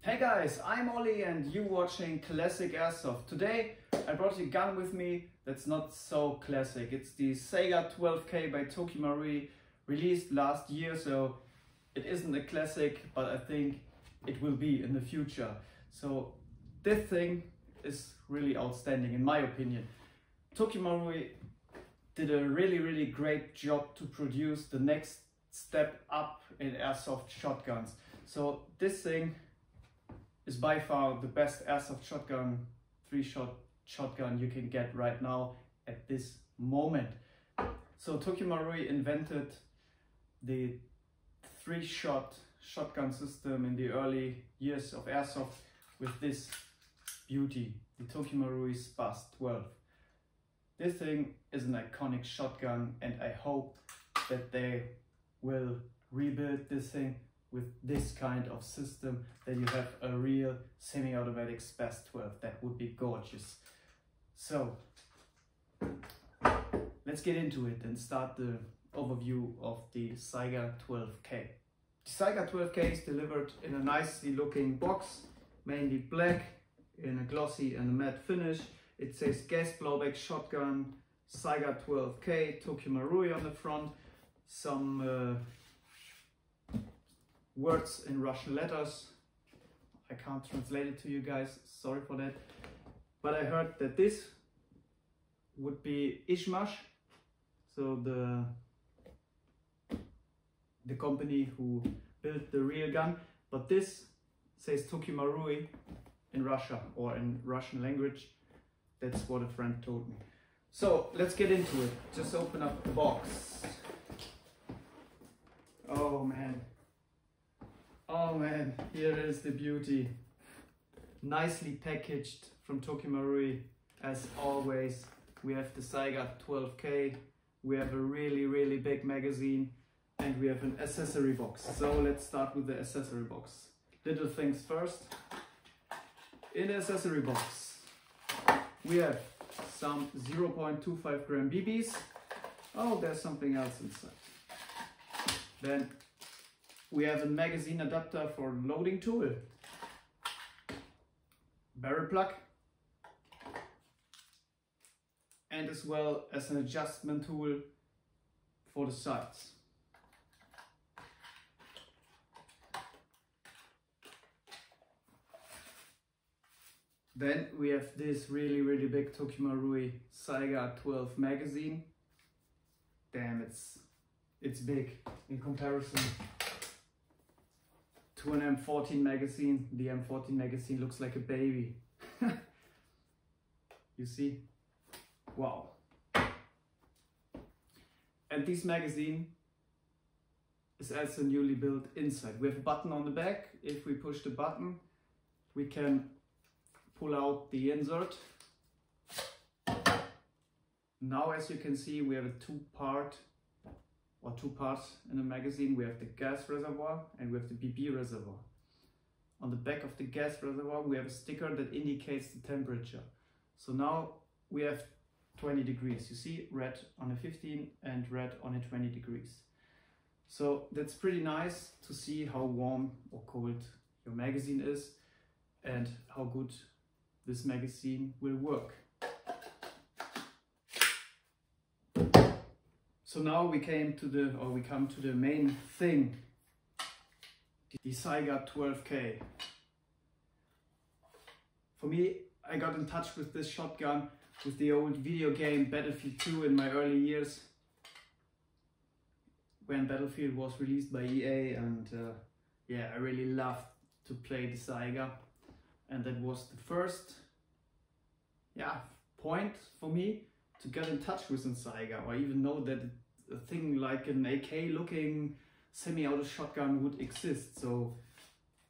Hey guys, I'm Ollie and you watching Classic Airsoft. Today I brought a gun with me that's not so classic. It's the Saiga 12K by Marui, released last year, so it isn't a classic, but I think it will be in the future. So this thing is really outstanding in my opinion. Marui did a really great job to produce the next step up in airsoft shotguns. So this thing is by far the best airsoft shotgun, 3-shot shotgun you can get right now at this moment. So Marui invented the 3-shot shotgun system in the early years of airsoft with this beauty, the Marui Spaz 12. This thing is an iconic shotgun and I hope that they will rebuild this thing with this kind of system, that you have a real semi-automatic Spaz 12. That would be gorgeous. So let's get into it and start the overview of the Saiga 12K. The Saiga 12K is delivered in a nicely looking box, mainly black, in a glossy and a matte finish. It says gas blowback shotgun, Saiga 12K, Marui on the front, some words in Russian letters. I can't translate it to you guys, sorry for that. But I heard that this would be Ishmash, so the company who built the real gun. But this says Marui in Russia or in Russian language. That's what a friend told me. So let's get into it. Just open up the box. Oh man, here is the beauty. Nicely packaged from Marui. As always, we have the Saiga 12K, we have a really big magazine, and we have an accessory box. So let's start with the accessory box. Little things first. In the accessory box, we have some 0.25 gram BBs. Oh, there's something else inside. Then we have a magazine adapter for loading tool, barrel plug, and as well as an adjustment tool for the sides. Then we have this really big Marui Saiga 12 magazine. Damn, it's big in comparison to an M14 magazine. The M14 magazine looks like a baby. You see? Wow. And this magazine is also newly built inside. We have a button on the back. If we push the button, we can pull out the insert. Now, as you can see, we have a two parts in the magazine. We have the gas reservoir and we have the BB reservoir. On the back of the gas reservoir, we have a sticker that indicates the temperature. So now we have 20 degrees. You see red on a 15 and red on a 20 degrees. So that's pretty nice to see how warm or cold your magazine is and how good this magazine will work. So now we come to the main thing, the Saiga 12K. For me, I got in touch with this shotgun with the old video game Battlefield 2 in my early years, when Battlefield was released by EA, and yeah, I really loved to play the Saiga, and that was the first point for me to get in touch with a Saiga, or even know that a thing like an AK looking semi-auto shotgun would exist. So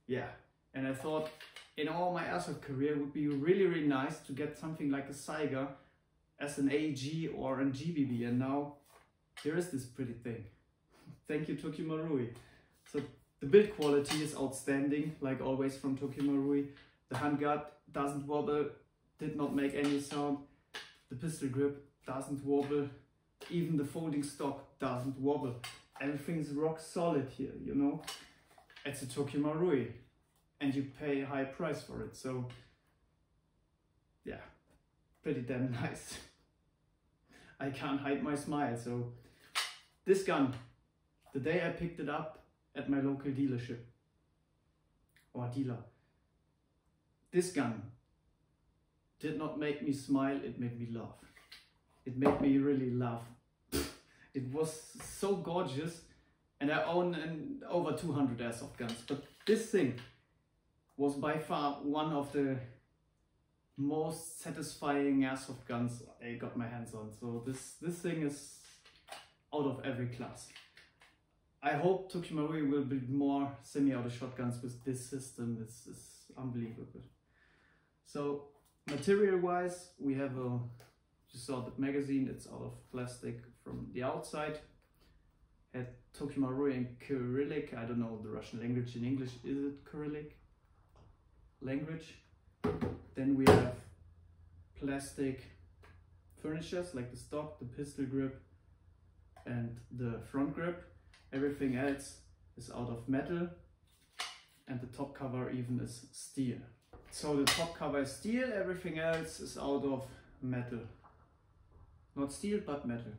yeah, and I thought in all my airsoft career it would be really nice to get something like a Saiga as an AG or an GBB, and now here is this pretty thing. Thank you Marui. So the build quality is outstanding, like always from Marui. The handguard doesn't wobble, did not make any sound. The pistol grip doesn't wobble, even the folding stock doesn't wobble. Everything's rock solid here, you know. It's a Marui. and you pay a high price for it. So yeah, pretty damn nice. I can't hide my smile. So this gun, the day I picked it up at my local dealership or dealer, this gun did not make me smile, it made me laugh. It made me really laugh. It was so gorgeous, and I own over 200 airsoft guns, but this thing was by far one of the most satisfying airsoft guns I got my hands on. So this thing is out of every class. I hope Tokyo Marui will build more semi-auto shotguns with this system. This is unbelievable. So material wise, we have a, you saw the magazine, it's out of plastic from the outside. Had Tokyo Marui in Cyrillic, I don't know the Russian language in English, is it Cyrillic language? Then we have plastic furnitures like the stock, the pistol grip and the front grip. Everything else is out of metal, and the top cover even is steel. So the top cover is steel, everything else is out of metal. Not steel, but metal.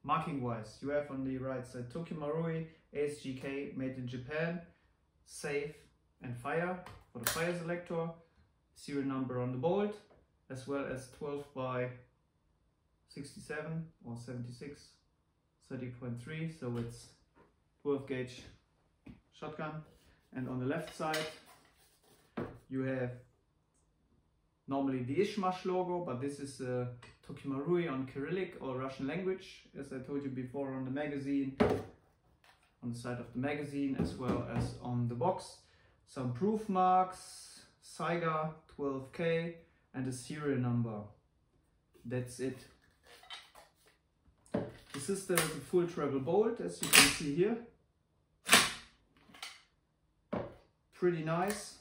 Marking wise, you have on the right side Tokyo Marui ASGK made in Japan, safe and fire for the fire selector, serial number on the bolt, as well as 12 by 67 or 76, 30.3, so it's 12 gauge shotgun. And on the left side you have normally the Ishmash logo, but this is Tokyo Marui on Cyrillic or Russian language, as I told you before, on the magazine, on the side of the magazine, as well as on the box. Some proof marks, Saiga 12K and a serial number. That's it. The system is a full travel bolt, as you can see here. Pretty nice.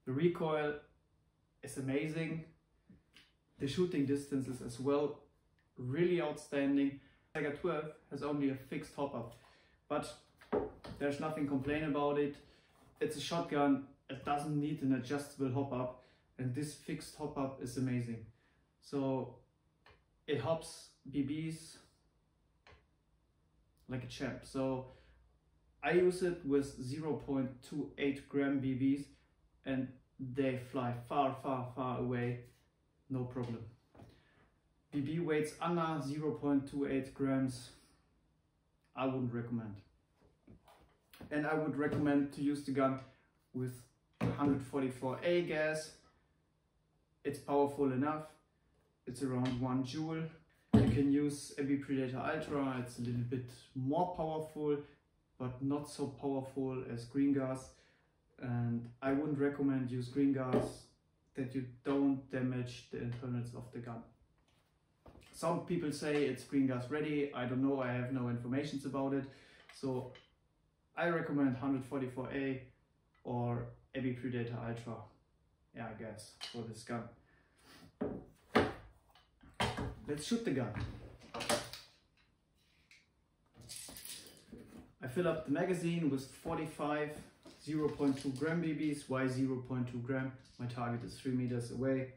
The recoil is amazing. The shooting distance is as well really outstanding. Saiga 12 has only a fixed hop-up, but there's nothing to complain about it. It's a shotgun, it doesn't need an adjustable hop-up, and this fixed hop-up is amazing. So it hops BBs like a champ. So I use it with 0.28 gram BBs and they fly far, far, far away, no problem. BB weights under 0.28 grams, I wouldn't recommend. And I would recommend to use the gun with 144A gas. It's powerful enough. It's around 1 joule. You can use GB Predator Ultra. It's a little bit more powerful, but not so powerful as green gas. And I wouldn't recommend use green gas that you don't damage the internals of the gun. Some people say it's green gas ready. I don't know, I have no information about it. So I recommend 144A or GB Predator Ultra air gas for this gun. Let's shoot the gun. I fill up the magazine with 45 0.2 gram BBs. Why 0.2 gram? My target is 3 meters away.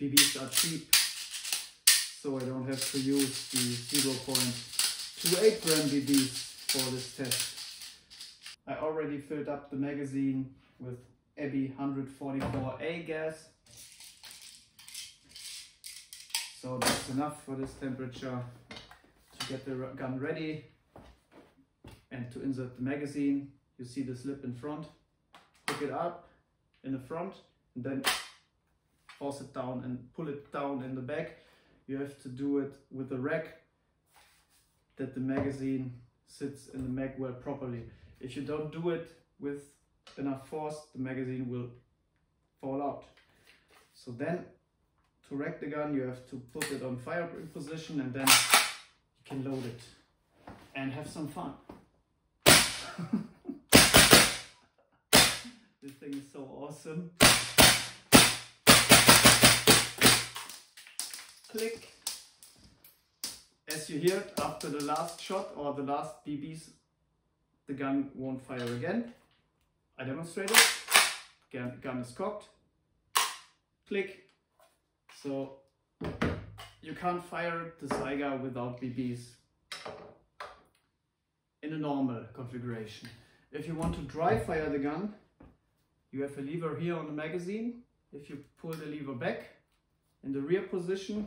BBs are cheap, so I don't have to use the 0.28 gram BBs for this test. I already filled up the magazine with GB 144A gas. So that's enough for this temperature to get the gun ready and to insert the magazine. You see the slip in front, hook it up in the front and then force it down and pull it down in the back. You have to do it with the rack that the magazine sits in the mag well properly. If you don't do it with enough force, the magazine will fall out. So then, to rack the gun, you have to put it on fire position and then you can load it and have some fun. This thing is so awesome. Click. As you heard, after the last shot or the last BBs the gun won't fire again. I demonstrate it. Gun is cocked. Click. So you can't fire the Saiga without BBs in a normal configuration. If you want to dry fire the gun, you have a lever here on the magazine. If you pull the lever back in the rear position,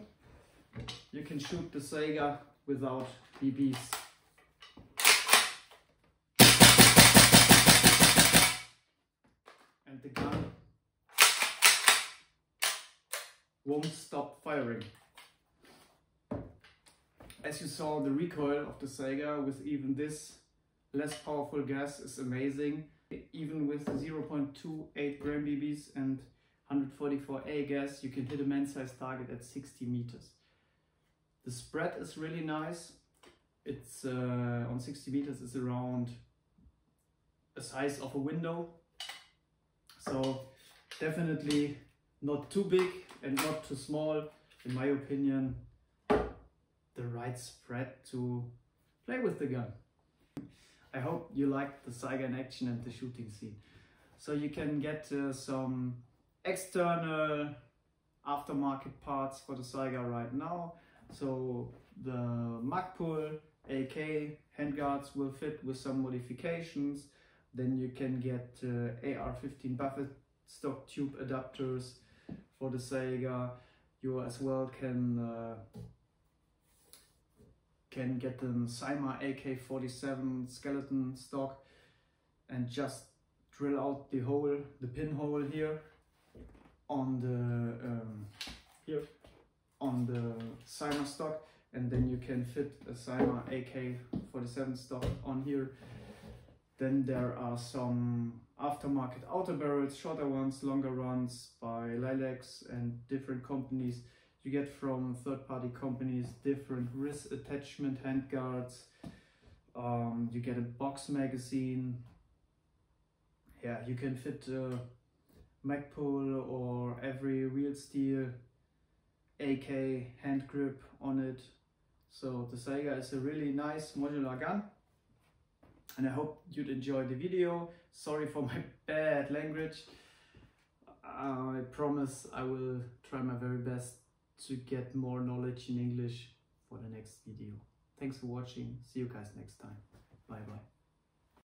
you can shoot the Saiga without BBs. And the gun won't stop firing. As you saw, the recoil of the Saiga with even this less powerful gas is amazing. Even with 0.28 gram BBs and 144A gas, you can hit a man-sized target at 60 meters. The spread is really nice. It's on 60 meters is around the size of a window. So definitely not too big and not too small. In my opinion, the right spread to play with the gun. I hope you liked the Saiga in action and the shooting scene. So you can get some external aftermarket parts for the Saiga right now. So the mag pull, AK, handguards will fit with some modifications. Then you can get AR-15 buffet stock tube adapters for the Saiga. You as well can get the Saiga AK-47 skeleton stock and just drill out the hole, the pinhole here on the Saiga stock, and then you can fit a Saiga AK-47 stock on here. Then there are some aftermarket outer barrels, shorter ones, longer ones by Lilacs and different companies. You get from third-party companies different wrist attachment handguards. You get a box magazine. Yeah, you can fit a mag pull or every real steel AK hand grip on it. So the Saiga is a really nice modular gun. And I hope you'd enjoy the video. Sorry for my bad language. I promise I will try my very best to get more knowledge in English for the next video. Thanks for watching. See you guys next time. Bye bye.